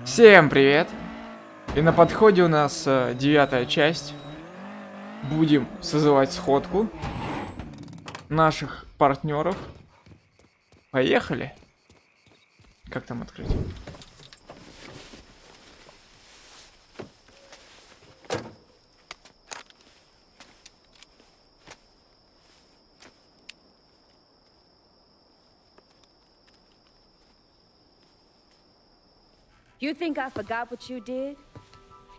Всем привет! И на подходе у нас 9-я часть. Будем созывать сходку наших партнеров. Поехали! Как там открыть? You think I forgot what you did?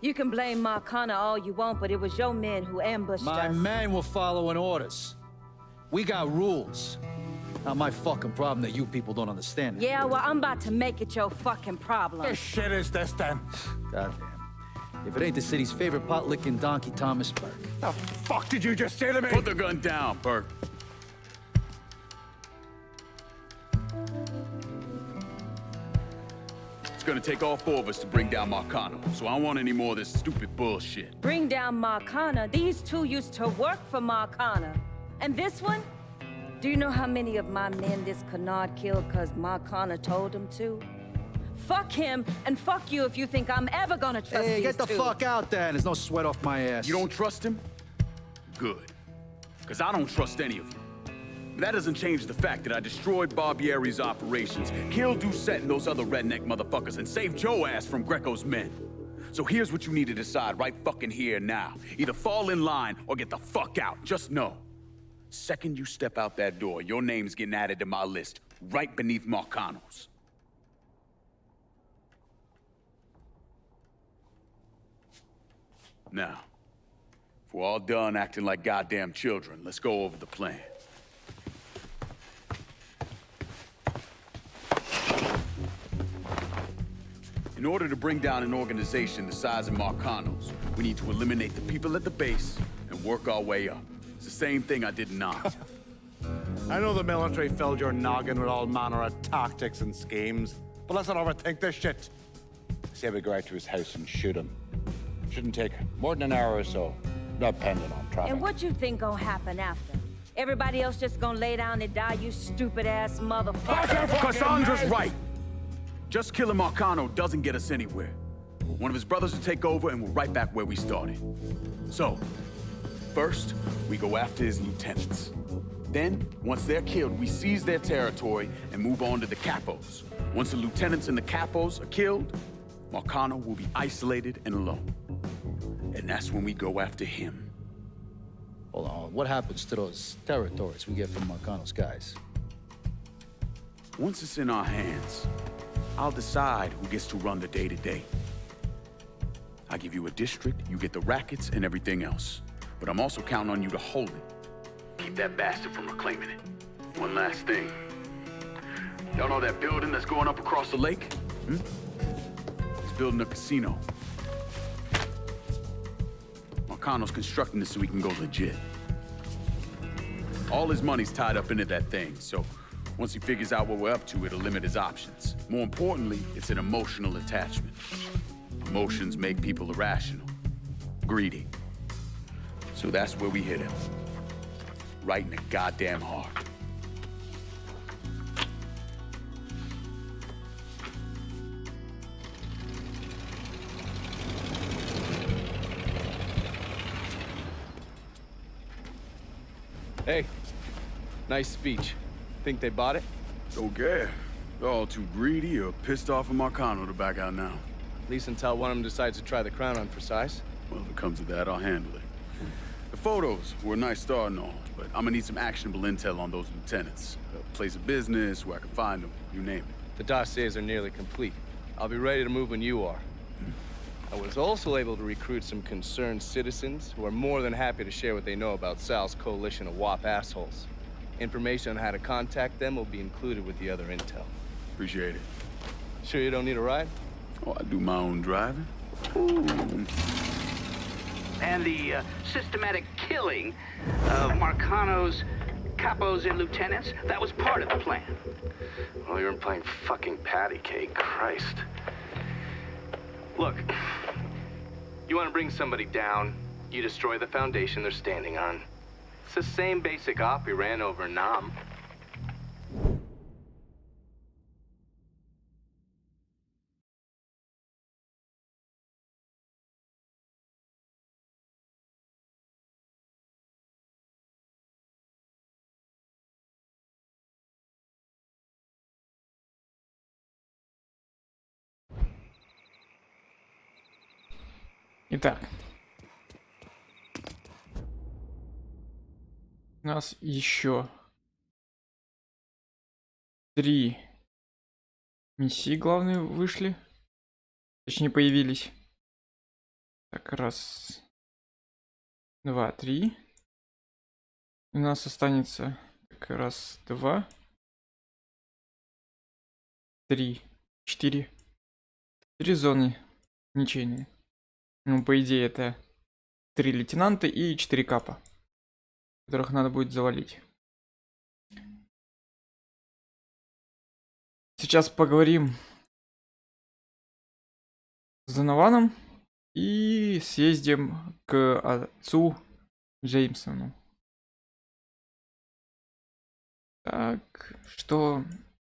You can blame Marcana all you want, but it was your men who ambushed us. My men were following orders. We got rules. Not my fucking problem that you people don't understand it. Yeah, well, I'm about to make it your fucking problem. What shit is this then? Goddamn. If it ain't the city's favorite pot-licking donkey, Thomas Burke. The fuck did you just say to me? Put the gun down, Burke. It's gonna take all four of us to bring down Marcano, so I don't want any more of this stupid bullshit. Bring down Marcana. These two used to work for Marcana. And this one? Do you know how many of my men this canard killed because Marcana told him to? Fuck him, and fuck you if you think I'm ever gonna trust Hey, these get the two. fuck out there. There's no sweat off my ass. You don't trust him? Good. Because I don't trust any of you. That doesn't change the fact that I destroyed Barbieri's operations, killed Doucette and those other redneck motherfuckers, and saved Joe ass from Greco's men. So here's what you need to decide right fucking here now. Either fall in line or get the fuck out. Just know. Second you step out that door, your name's getting added to my list, right beneath Marcano's. Now, if we're all done acting like goddamn children, let's go over the plan. In order to bring down an organization the size of Marcano's, we need to eliminate the people at the base and work our way up. It's the same thing I did in Nas. I know the military filled your noggin with all manner of tactics and schemes, but let's not overthink this shit. Say we go out to his house and shoot him. Shouldn't take more than an hour or so, depending on traffic. And what you think gonna happen after? Everybody else just gonna lay down and die, you stupid-ass motherfucker? Cassandra's right. Just killing Marcano doesn't get us anywhere. One of his brothers will take over and we're right back where we started. So, first, we go after his lieutenants. Then, once they're killed, we seize their territory and move on to the capos. Once the lieutenants and the capos are killed, Marcano will be isolated and alone. And that's when we go after him. Hold on. What happens to those territories we get from Marcano's guys? Once it's in our hands, I'll decide who gets to run the day-to-day. I give you a district, you get the rackets and everything else. But I'm also counting on you to hold it. Keep that bastard from reclaiming it. One last thing. Y'all know that building that's going up across the lake? He's building a casino. Marcano's constructing this so he can go legit. All his money's tied up into that thing, so once he figures out what we're up to, it'll limit his options. More importantly, it's an emotional attachment. Emotions make people irrational, greedy. So that's where we hit him. Right in the goddamn heart. Hey, nice speech. Think they bought it? Okay. They're all too greedy or pissed off at Marcano to back out now. At least until one of them decides to try the crown on for size. Well, if it comes to that, I'll handle it. The photos were a nice start and all, but I'm gonna need some actionable intel on those lieutenants. A place of business, where I can find them, you name it. The dossiers are nearly complete. I'll be ready to move when you are. I was also able to recruit some concerned citizens who are more than happy to share what they know about Sal's coalition of WAP assholes. Information on how to contact them will be included with the other intel. Appreciate it. Sure you don't need a ride? Oh, I do my own driving. And the systematic killing of Marcano's capos and lieutenants, that was part of the plan. Well, you're playing fucking patty cake, Christ. Look, you want to bring somebody down, you destroy the foundation they're standing on. It's the same basic op we ran over Nam. Итак. У нас еще 3 миссии главные вышли. Точнее, появились. Так, раз, 2, 3. У нас останется так, раз, 2, 3, 4. 3 зоны ничейные. Ну, по идее, это 3 лейтенанта и 4 капа, которых надо будет завалить. Сейчас поговорим с Донованом и съездим к отцу Джеймсону. Так, что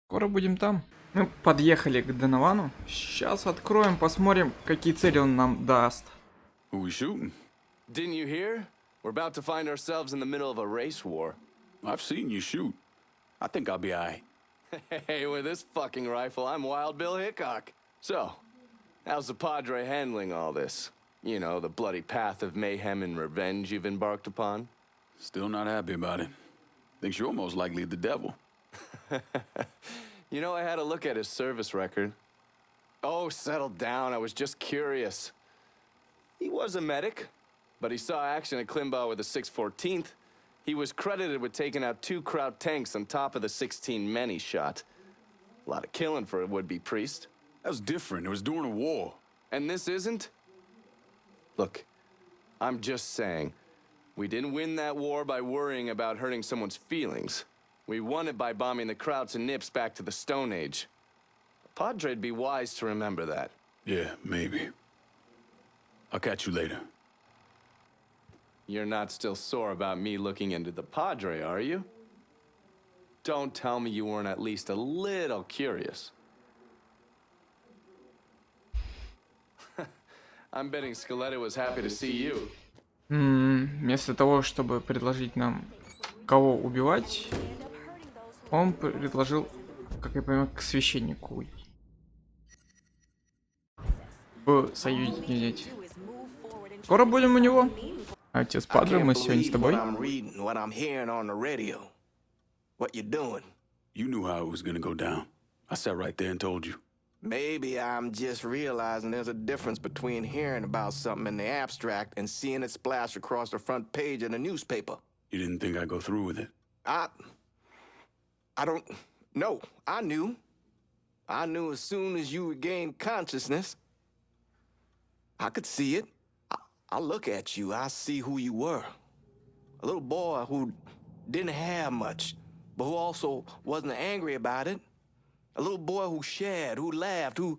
скоро будем там. Мы подъехали к Доновану. Сейчас откроем, посмотрим, какие цели он нам даст. Who we shooting? Didn't you hear? We're about to find ourselves in the middle of a race war. I've seen you shoot. I think I'll be alright. Hey, with this fucking rifle, I'm Wild Bill Hickok. So, how's the Padre handling all this? You know, the bloody path of mayhem and revenge you've embarked upon? Still not happy about it. Thinks you're almost likely the devil. You know, I had a look at his service record. Oh, settle down. I was just curious. He was a medic, but he saw action at Klimbaugh with the 614th. He was credited with taking out 2 Kraut tanks on top of the 16 men he shot. A lot of killing for a would-be priest. That was different. It was during a war. And this isn't? Look, I'm just saying, we didn't win that war by worrying about hurting someone's feelings. We won it by bombing the Krauts and Nips back to the Stone Age. Padre'd be wise to remember that. Yeah, maybe. I'll catch you later. You're not still sore about me looking into the Padre, are you? Don't tell me you weren't at least a little curious. I'm betting Scaletta was happy to see you. Вместо того, чтобы предложить нам кого убивать, он предложил, как я понимаю, к священнику в союзе взять. Скоро будем у него. Отец Падре, мы сегодня с тобой. You knew how it was gonna go down. I sat right there and told you. Maybe I'm just realizing there's a difference between hearing about something in the abstract and seeing it splashed across the front page in a newspaper. You didn't think I'd go through with it? I don't know. I knew. I knew as soon as you regained consciousness. I could see it. I look at you, I see who you were. A little boy who didn't have much, but who also wasn't angry about it. A little boy who shared, who laughed, who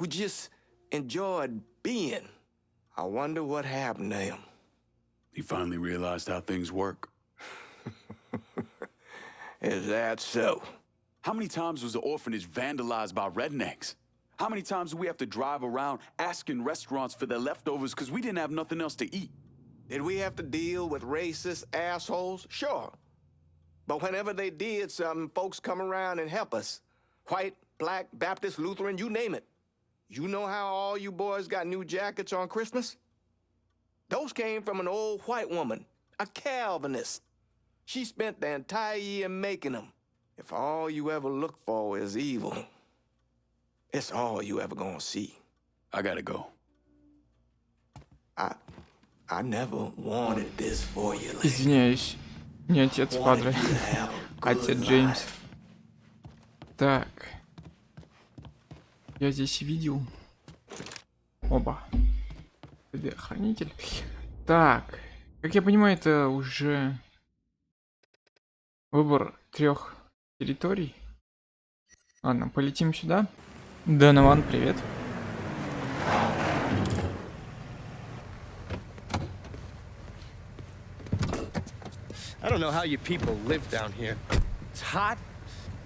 just enjoyed being. I wonder what happened to him. He finally realized how things work. Is that so? How many times was the orphanage vandalized by rednecks? How many times do we have to drive around asking restaurants for their leftovers because we didn't have nothing else to eat? Did we have to deal with racist assholes? Sure. But whenever they did something, folks come around and help us. White, black, Baptist, Lutheran, you name it. You know how all you boys got new jackets on Christmas? Those came from an old white woman, a Calvinist. She spent the entire year making them. If all you ever look for is evil, it's all you ever gonna see. I gotta go. I never wanted this for you. Извиняюсь, не отец Падре, отец Джеймс. Так, я здесь видел. Оба. Хранитель. Так, как я понимаю, это уже выбор 3 территорий. Ладно, полетим сюда. Донован, привет. I don't know how you people live down here. It's hot,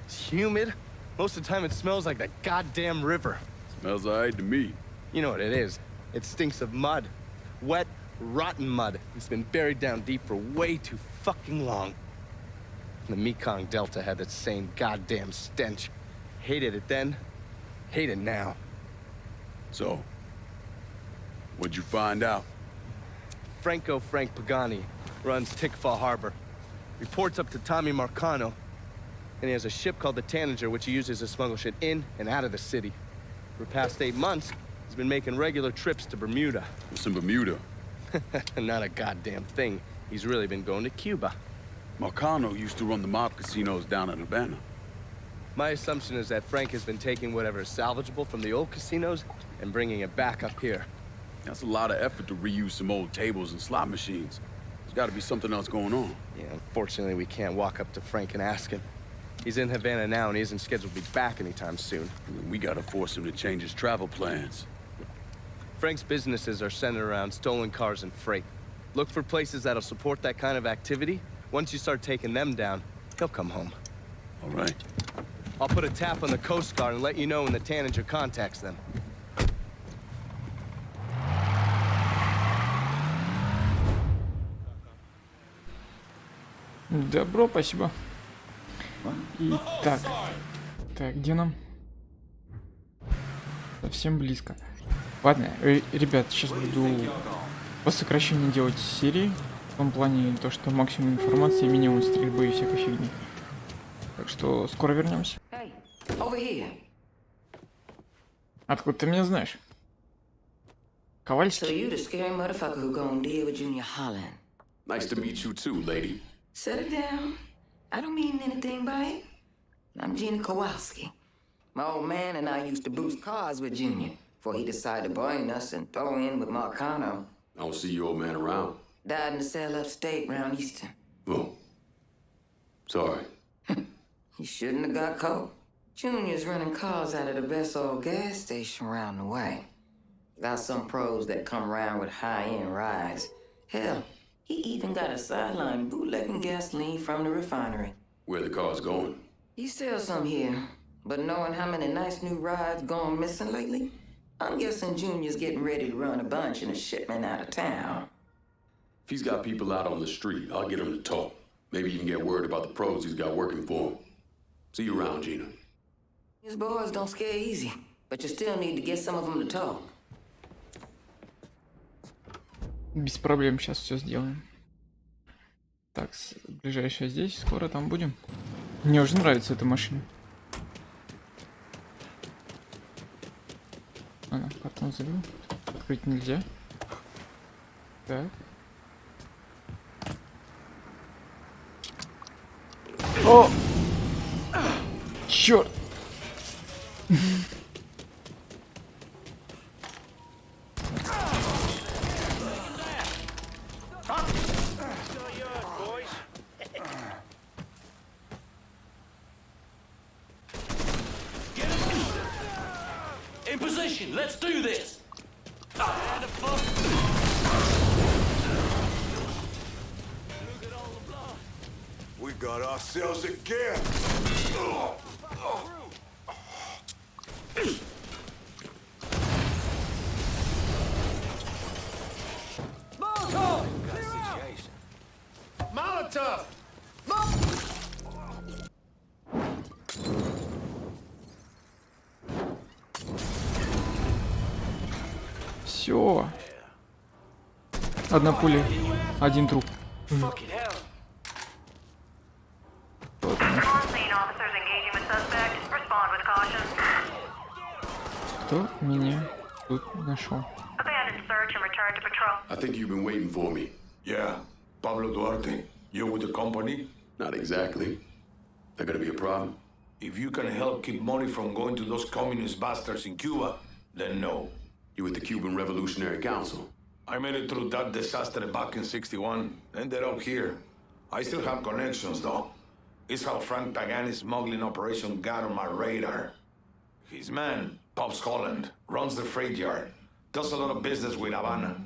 it's humid. Most of the time it smells like the goddamn river. Smells alright to me. You know what it is. It stinks of mud. Wet, rotten mud. It's been buried down deep for way too fucking long. The Mekong Delta had that same goddamn stench. Hated it then, hate it now. So, What'd you find out? Frank Pagani runs Tikfa Harbor. Reports up to Tommy Marcano, and he has a ship called the Tanager, which he uses to smuggle shit in and out of the city. For the past 8 months, he's been making regular trips to Bermuda. What's in Bermuda? Not a goddamn thing. He's really been going to Cuba. Marcano used to run the mob casinos down in Havana. My assumption is that Frank has been taking whatever is salvageable from the old casinos and bringing it back up here. That's a lot of effort to reuse some old tables and slot machines. There's got to be something else going on. Yeah, unfortunately, we can't walk up to Frank and ask him. He's in Havana now, and he isn't scheduled to be back anytime soon. We got to force him to change his travel plans. Frank's businesses are centered around stolen cars and freight. Look for places that'll support that kind of activity. Once you start taking them down, he'll come home. All right. I'll put a tap on the Coast Guard and let you know when the Tanager contacts them. Добро, спасибо. Итак. Так, где нам? Совсем близко. Ладно, ребят, сейчас буду по сокращению делать серии. В том плане, то, что максимум информации, минимум стрельбы и всякой фигни. Так что скоро вернемся. Откуда ты меня знаешь? Ковальский? Nice to meet you too, lady. Set it down. I don't mean anything by it. I'm Gina Kowalski. My old man and I used to boost cars with Junior before he decided to burn us and throw in with Marcano. I don't see your old man around. Died in a cell upstate round Easton. Oh. Sorry. He shouldn't have got caught. Junior's running cars out of the best old gas station around the way. Got some pros that come around with high-end rides. Hell, he even got a sideline bootlegging gasoline from the refinery. Where the car's going? He sells some here, but knowing how many nice new rides gone missing lately, I'm guessing Junior's getting ready to run a bunch in a shipment out of town. If he's got people out on the street, I'll get him to talk. Maybe he can get word about the pros he's got working for him. See you around, Gina. His boys don't scare easy, but you still need to get some of them to talk. Без проблем, сейчас все сделаем. Так, ближайшая здесь, скоро там будем. Мне уже нравится эта машина. Ладно, потом забил. Открыть нельзя. Так. О! Черт! In position, let's do this. We got ourselves a gift. Molotov! Все. Одна пуля, один труп. Кто меня тут нашел? I think you've been waiting for me. Yeah, Pablo Duarte. You with the company? Not exactly. That gonna be a problem? If you can help keep money from going to those communist bastards in Cuba, then no. You with the Cuban Revolutionary Council? I made it through that disaster back in '61. Ended up here. I still have connections, though. It's how Frank Pagani's smuggling operation got on my radar. His man, Pops Holland, runs the freight yard. Does a lot of business with Havana.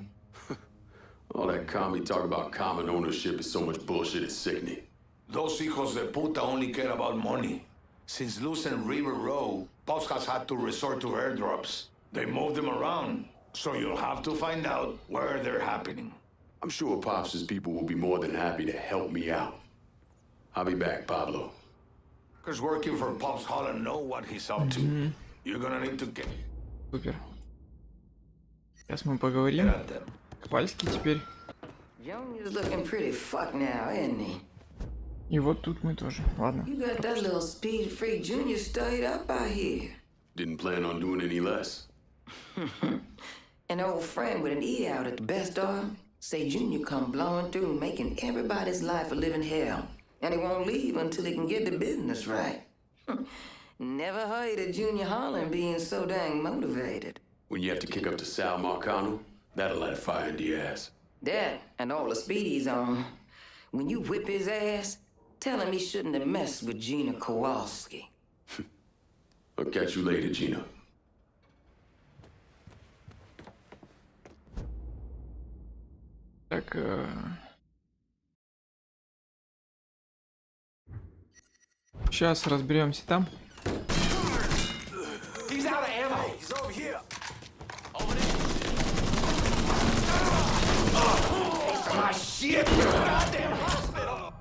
All that commie talk about common ownership is so much bullshit, it's sickening. Those hijos de puta only care about money. Since losing River Row, Pops has had to resort to airdrops. They move them around, so you'll have to find out where they're happening. I'm sure Pops' people will be more than happy to help me out. I'll be back, Pablo. Because working for Pops Holland know what he's up to. You're gonna need to get... Супер. Сейчас мы поговорим. Ковальский теперь. Junior's looking pretty fucked now, isn't he? И вот тут мы тоже. Ладно. You got that little speed freak Junior stayed up out here. Didn't plan on doing any less. An old friend with an E out at the best of say Junior come blowing through, making everybody's life a living hell. And he won't leave until he can get the business right. Never heard of Junior Holland being so dang motivated. When you have to kick up to Sal Marcano, that'll light a fire into your ass. That and all the speedies on. When you whip his ass, tell him he shouldn't have messed with Gina Kowalski. I'll catch you later, Gina. Так, сейчас разберемся там. He's out of ammo. He's over here. Over there. My shit! Goddamn hospital!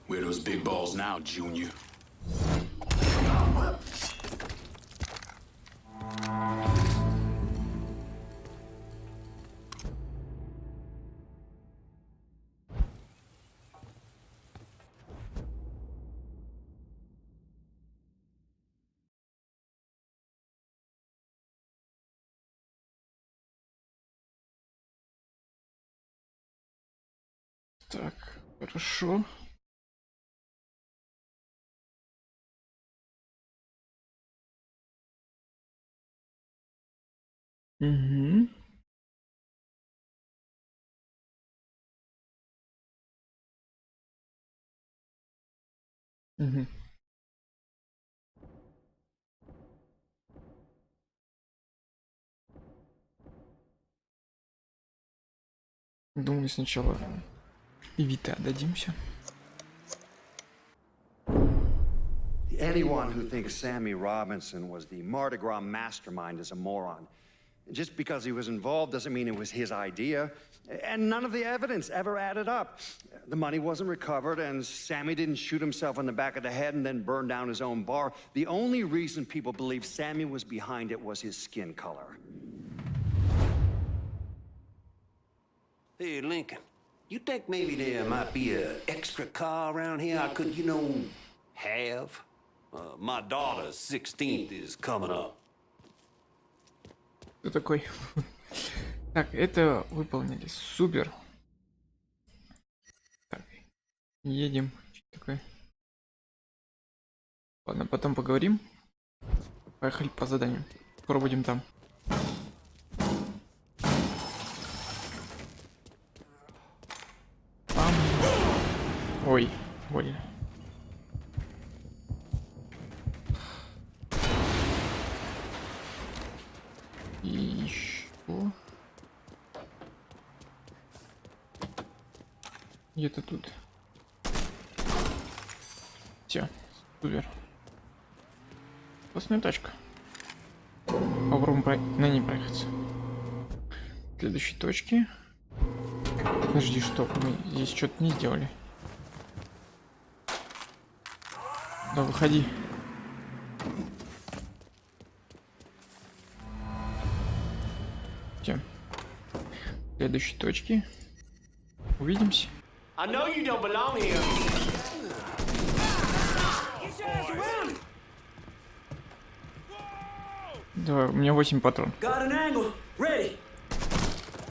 Where are those big balls now, Junior? Так, хорошо. Угу. Угу. Думаю, сначала Вита отдадимся. Anyone who thinks Sammy Robinson was the Mardi Gras mastermind is a moron. Just because he was involved doesn't mean it was his idea. And none of the evidence ever added up. The money wasn't recovered, and Sammy didn't shoot himself in the back of the head and then burn down his own bar. The only reason people believe Sammy was behind it was his skin color. Hey, Lincoln. You think maybe there might be an extra car around here I could, have? My daughter's 16th is coming up. Кто такой? Так, это выполнили. Супер. Так, едем. Что такое? Ладно, потом поговорим. Поехали по заданию. Скоро будем там. Ой, больно. И еще. Где-то тут. Все, супер. Классная тачка. Попробуем на ней проехаться. Следующей точки. Подожди, что? Мы здесь что-то не сделали. Да, выходи. Все. Следующей точки. Увидимся. Давай, у меня 8 патронов.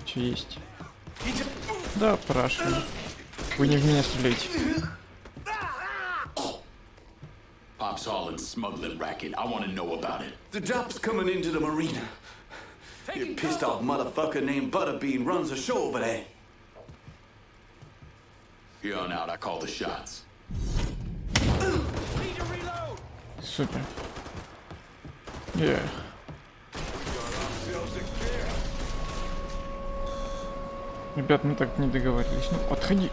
Все есть. Да, спрашивай. Вы не в меня стреляете. Pop's Holland smuggling racket. I want to know about it. The drop's coming into the marina. Your pissed off motherfucker named Butterbean runs the show over there. Here on out, I call the shots. Супер. Yeah. Ребят, мы так не договорились. Ну, отходи.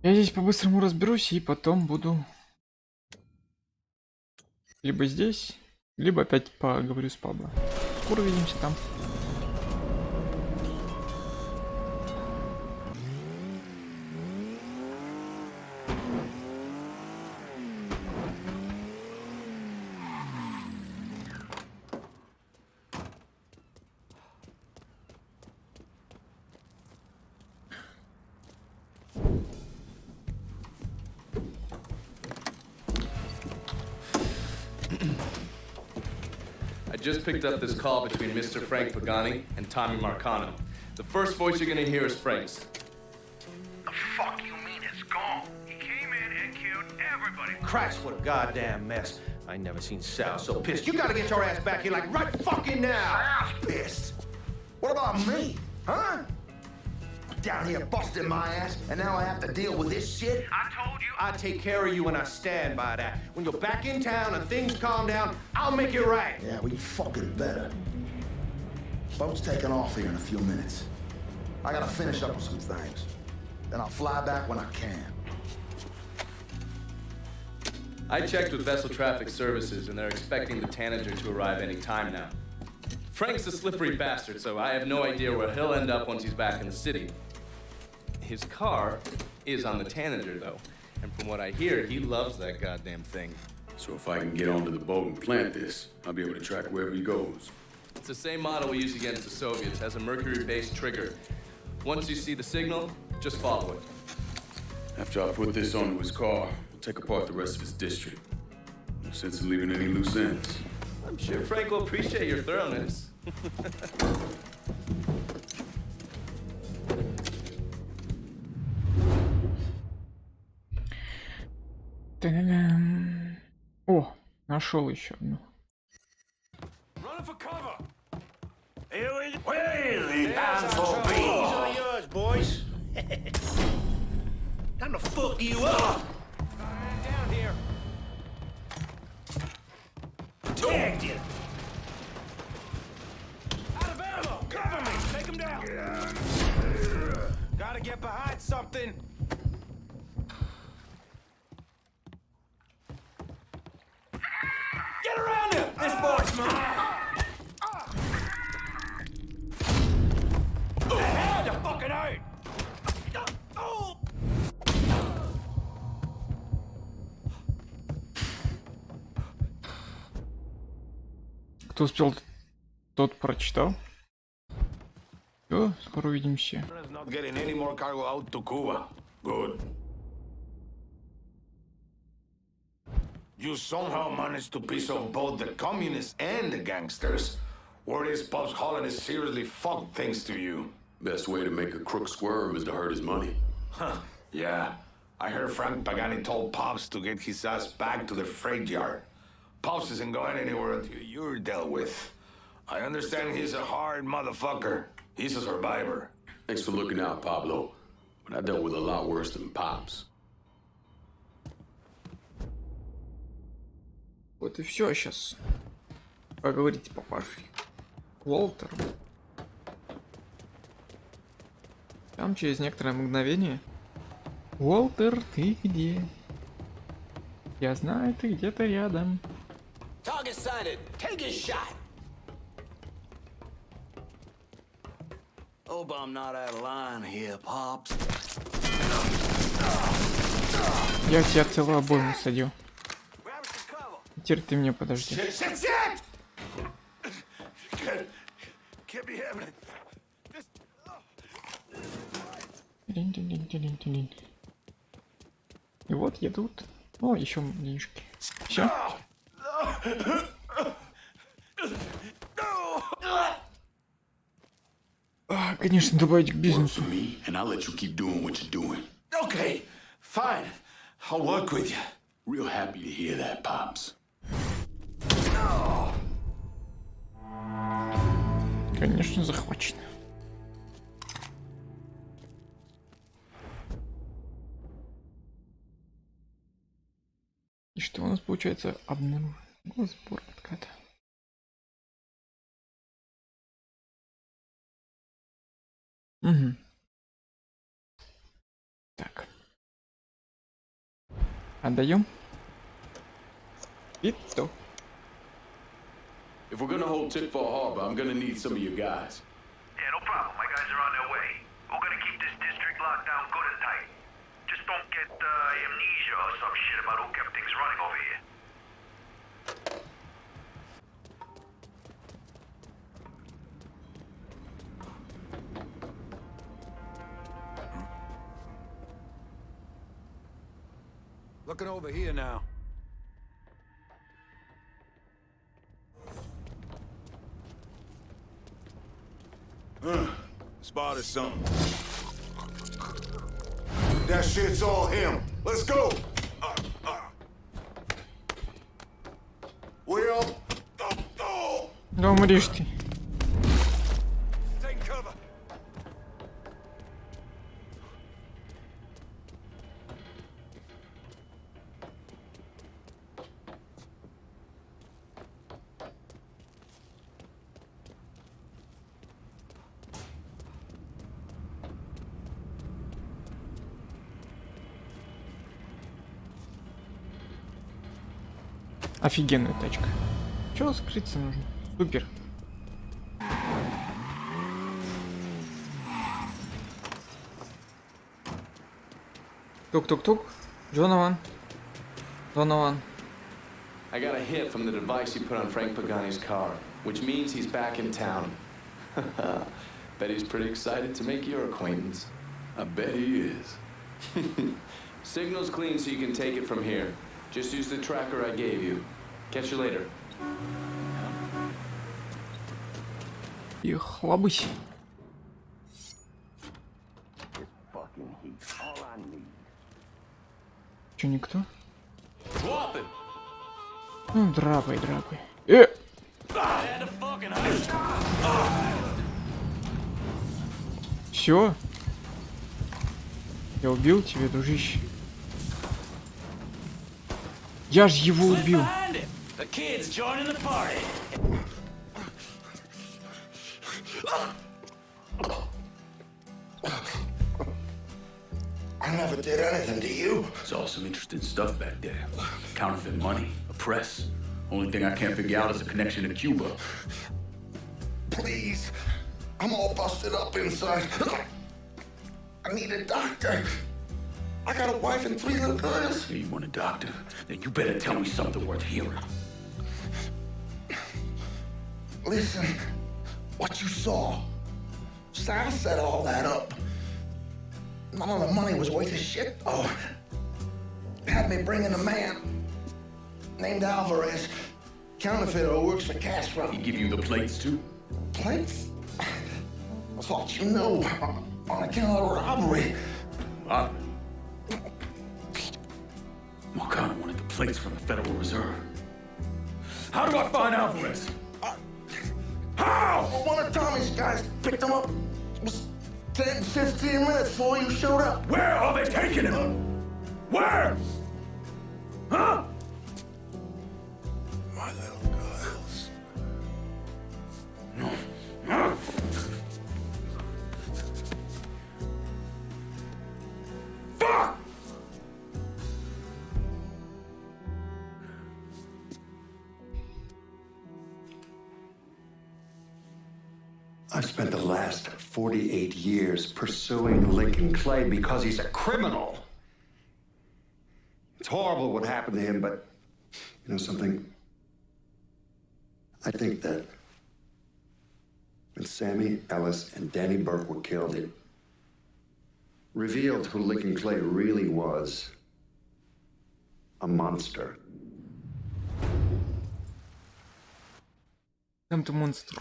Я здесь по-быстрому разберусь и потом буду Либо здесь, либо опять поговорю с Пабло. Скоро увидимся там. I just picked up this call between Mr. Frank Pagani and Tommy Marcano. The first voice you're gonna hear is Frank's. The fuck you mean it's gone? He came in and killed everybody. Christ, what a goddamn mess. I ain't never seen Sal so pissed. You gotta get your ass back here like right fucking now. Sal's pissed. What about me? Huh? Down here busting my ass, and now I have to deal with this shit? I told you. I take care of you and I stand by that. When you're back in town and things calm down, I'll make it right. Yeah, we fucking better. Boat's taking off here in a few minutes. I gotta finish up with some things. Then I'll fly back when I can. I checked with Vessel Traffic Services, and they're expecting the Tanager to arrive any time now. Frank's a slippery bastard, so I have no idea where he'll end up once he's back in the city. His car is on the Tanager, though, and from what I hear, he loves that goddamn thing. So if I can get onto the boat and plant this, I'll be able to track wherever he goes. It's the same model we used against the Soviets, has a mercury-based trigger. Once you see the signal, just follow it. After I put this onto his car, I'll take apart the rest of his district. No sense in leaving any loose ends. I'm sure Frank will appreciate your thoroughness. Та-да-дам. О, нашел еще одну. Running for cover. Where's the handful be? These are yours, boys. Time to fuck you up. Down here. Tagged you. Out of ammo. Cover me. Take him down. Gotta get behind something. Get around him. This boy's mine. Ahead of fucking out. Кто успел, тот прочитал. Все, скоро увидимся. Not getting any more cargo out to Cuba. Good. You somehow managed to piss off both the communists and the gangsters. Word is Pops Holland is seriously fucked thanks to you. Best way to make a crook squirm is to hurt his money. Huh, yeah. I heard Frank Pagani told Pops to get his ass back to the freight yard. Pops isn't going anywhere until you're dealt with. I understand he's a hard motherfucker. He's a survivor. Thanks for looking out, Pablo. But I dealt with a lot worse than Pops. Вот и все сейчас. Поговорите, папашей. Уолтером. Там через некоторое мгновение. Уолтер, ты где? Я знаю, ты где-то рядом. Target sighted. Take a shot. Hope I'm not out of line here, Pops. Я тебя целую обойму садил. Теперь ты меня подожди. И вот едут. О, еще денежки. Все. Конечно, добавить к бизнесу. Okay, fine. I'll work with you. Real happy to hear that, Pops. Конечно, захвачено. И что у нас получается? Обнаружен. Сбор отката. Угу. Так. Отдаем. И то. If we're gonna hold Tickfall Harbor, I'm gonna need some of your guys. Yeah, no problem. My guys are on their way. We're gonna keep this district locked down good and tight. Just don't get amnesia or some shit about who kept things running over here. Looking over here now. Spotted something. That shit's all him. Let's go. Will. Да умрешь ты. Take cover. Офигенная тачка. Чего скрыться нужно? Супер. Тук-тук-тук. Донован. Донован. I got a hit from the device you put on Frank Pagani's car, which means he's back in town. Bet he's pretty excited to make your acquaintance. I bet he is. Signal's clean so you can take it from here. Just use the tracker I gave you. Catch you later. И хлобысь. Че, никто? Ну, драпай, драпай. Все? Я убил тебя, дружище. Я ж его убил. I never did anything to you. Saw some interesting stuff back there. Counterfeit money, a press. Only thing I can't figure out is a connection to Cuba. Please. I'm all busted up inside. I need a doctor. I got a wife and 3 little girls. You want a doctor? Then you better tell me something worth hearing. Listen, what you saw. Sal set all that up. None of the money was worth a shit, though. Had me bring in a man named Alvarez, counterfeiter who works for Castro. He give you the plates, too? Plates? I thought you knew. On account of the robbery. Marcano wanted the plates from the Federal Reserve. How do I find Alvarez? How? Well, one of Tommy's guys picked him up. It was 10, 15 minutes before you showed up. Where are they taking him? Where? Huh? My little girls. No. Fuck! I've spent the last 48 years pursuing Lincoln Clay because he's a criminal. It's horrible what happened to him, but you know something? I think that when Sammy Ellis and Danny Burke were killed, it revealed who Lincoln Clay really was. A monster. Там-то монстр.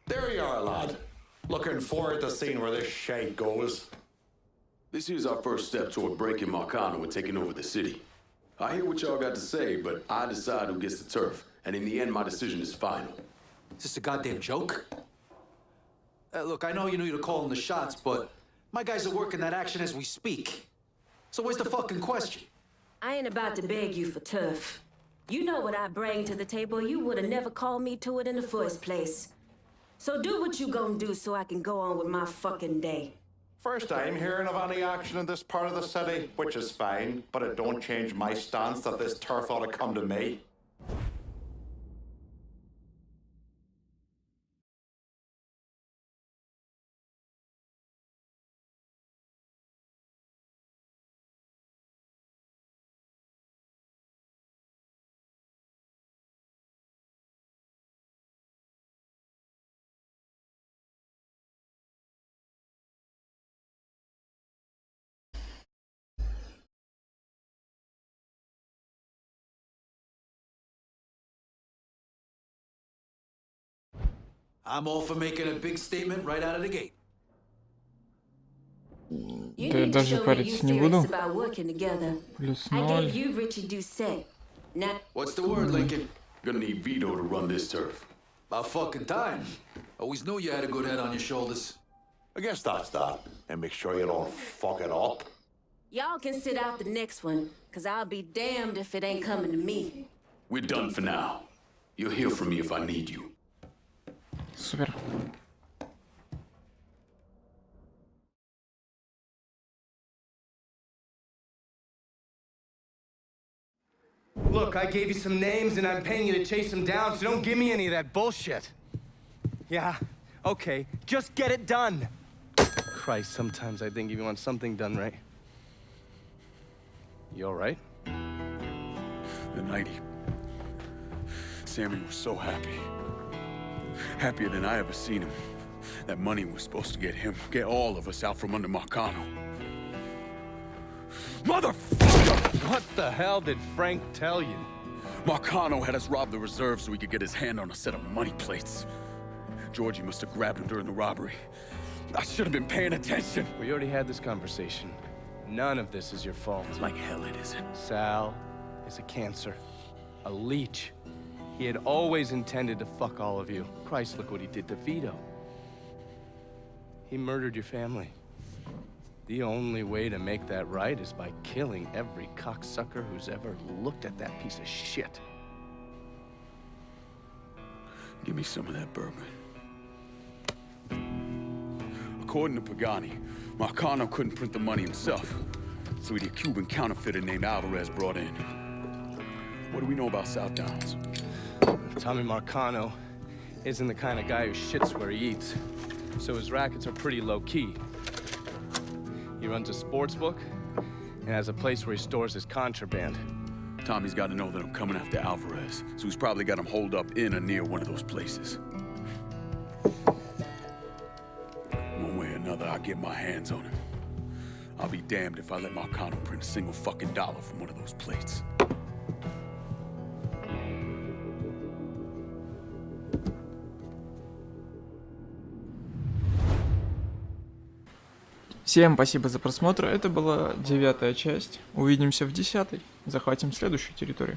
There you are, lad. Looking forward to seeing where this shite goes. This here's our first step toward breaking Marcano and taking over the city. I hear what y'all got to say, but I decide who gets the turf. And in the end, my decision is final. Is this a goddamn joke? Look, I know you knew to call in the shots, but my guys are working that action as we speak. So where's the fucking question? I ain't about to beg you for turf. You know what I bring to the table. You would have never called me to it in the first place. So do what you gonna do so I can go on with my fucking day. First time hearing of any action in this part of the city, which is fine, but it don't change my stance that this turf ought to come to me. I'm all for making a big statement right out of the gate. You Да я need to даже show me you париться не serious буду. about working together. Плюс I 0. gave you Richie Doucette. Now, What's the word, Lincoln? Gonna need Vito to run this turf. About fucking time. Always knew you had a good head on your shoulders. I guess that's that. And make sure you don't fuck it up. y'all can sit out the next one, cause I'll be damned if it ain't coming to me. We're done for now. You'll hear from me if I need you. Супер. Look, I gave you some names and I'm paying you to chase them down, so don't give me any of that bullshit. Yeah, okay, just get it done. Christ, sometimes I think if you want something done right. You all right? The night Sammy was so happy. Happier than I ever seen him. That money was supposed to get him, get all of us out from under Marcano. Motherfucker! What the hell did Frank tell you? Marcano had us rob the reserve so he could get his hand on a set of money plates. Georgie must have grabbed him during the robbery. I should have been paying attention. We already had this conversation. None of this is your fault. Like hell it isn't. Sal is a cancer. A leech. He had always intended to fuck all of you. Christ, look what he did to Vito. He murdered your family. The only way to make that right is by killing every cocksucker who's ever looked at that piece of shit. Give me some of that bourbon. According to Pagani, Marcano couldn't print the money himself, so he had a Cuban counterfeiter named Alvarez brought in. What do we know about South Downs? Tommy Marcano isn't the kind of guy who shits where he eats, so his rackets are pretty low-key. He runs a sports book and has a place where he stores his contraband. Tommy's got to know that I'm coming after Alvarez, so he's probably got him holed up in or near one of those places. One way or another, I'll get my hands on him. I'll be damned if I let Marcano print a single fucking dollar from one of those plates. Всем спасибо за просмотр. Это была 9-я часть. Увидимся в 10-й. Захватим следующую территорию.